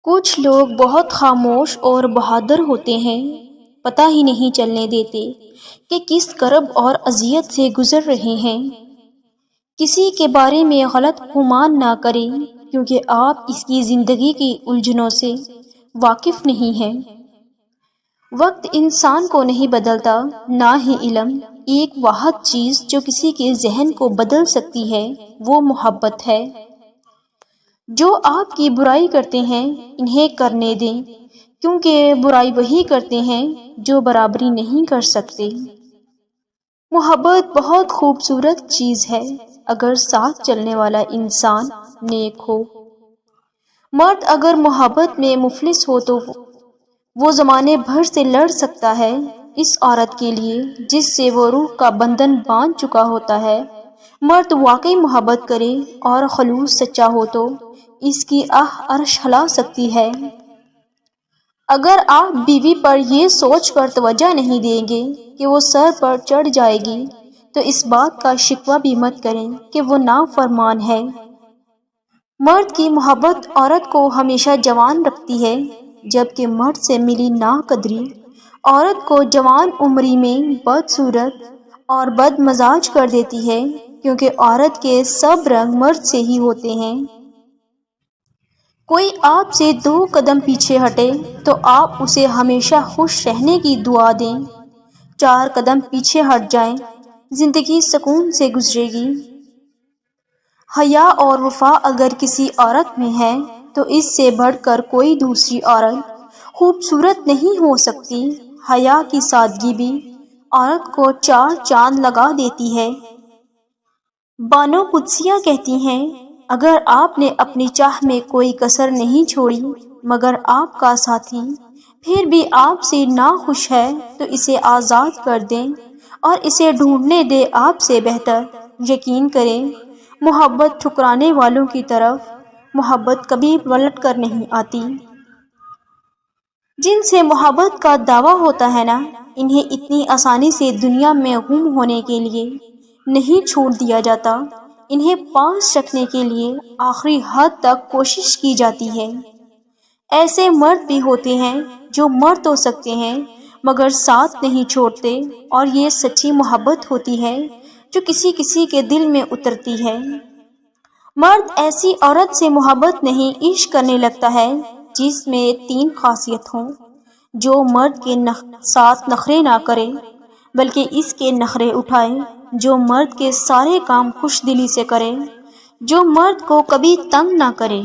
کچھ لوگ بہت خاموش اور بہادر ہوتے ہیں، پتہ ہی نہیں چلنے دیتے کہ کس کرب اور اذیت سے گزر رہے ہیں۔ کسی کے بارے میں غلط گمان نہ کریں کیونکہ آپ اس کی زندگی کی الجھنوں سے واقف نہیں ہیں۔ وقت انسان کو نہیں بدلتا، نہ ہی علم۔ ایک واحد چیز جو کسی کے ذہن کو بدل سکتی ہے وہ محبت ہے۔ جو آپ کی برائی کرتے ہیں انہیں کرنے دیں، کیونکہ برائی وہی کرتے ہیں جو برابری نہیں کر سکتے۔ محبت بہت خوبصورت چیز ہے اگر ساتھ چلنے والا انسان نیک ہو۔ مرد اگر محبت میں مفلس ہو تو وہ زمانے بھر سے لڑ سکتا ہے اس عورت کے لیے جس سے وہ روح کا بندھن باندھ چکا ہوتا ہے۔ مرد واقعی محبت کرے اور خلوص سچا ہو تو اس کی آہ عرش ہلا سکتی ہے۔ اگر آپ بیوی پر یہ سوچ کر توجہ نہیں دیں گے کہ وہ سر پر چڑھ جائے گی تو اس بات کا شکوہ بھی مت کریں کہ وہ نافرمان ہے۔ مرد کی محبت عورت کو ہمیشہ جوان رکھتی ہے، جبکہ مرد سے ملی ناقدری عورت کو جوان عمری میں بدصورت اور بد مزاج کر دیتی ہے، کیونکہ عورت کے سب رنگ مرد سے ہی ہوتے ہیں۔ کوئی آپ سے 2 قدم پیچھے ہٹے تو آپ اسے ہمیشہ خوش رہنے کی دعا دیں۔ 4 قدم پیچھے ہٹ جائیں، زندگی سکون سے گزرے گی۔ حیا اور وفا اگر کسی عورت میں ہے تو اس سے بڑھ کر کوئی دوسری عورت خوبصورت نہیں ہو سکتی۔ حیا کی سادگی بھی عورت کو 4 چاند لگا دیتی ہے۔ بانو قدسیہ کہتی ہیں، اگر آپ نے اپنی چاہ میں کوئی کسر نہیں چھوڑی مگر آپ کا ساتھی پھر بھی آپ سے ناخوش ہے تو اسے آزاد کر دیں اور اسے ڈھونڈنے دیں آپ سے بہتر۔ یقین کریں، محبت ٹھکرانے والوں کی طرف محبت کبھی پلٹ کر نہیں آتی۔ جن سے محبت کا دعویٰ ہوتا ہے نا، انہیں اتنی آسانی سے دنیا میں گم ہونے کے لیے نہیں چھوڑ دیا جاتا، انہیں پاس رکھنے کے لیے آخری حد تک کوشش کی جاتی ہے۔ ایسے مرد بھی ہوتے ہیں جو مر تو سکتے ہیں مگر ساتھ نہیں چھوڑتے، اور یہ سچی محبت ہوتی ہے جو کسی کسی کے دل میں اترتی ہے۔ مرد ایسی عورت سے محبت نہیں عشق کرنے لگتا ہے جس میں 3 خاصیت ہوں: جو مرد کے ساتھ نخرے نہ کرے بلکہ اس کے نخرے اٹھائے، جو مرد کے سارے کام خوش دلی سے کرے، جو مرد کو کبھی تنگ نہ کرے۔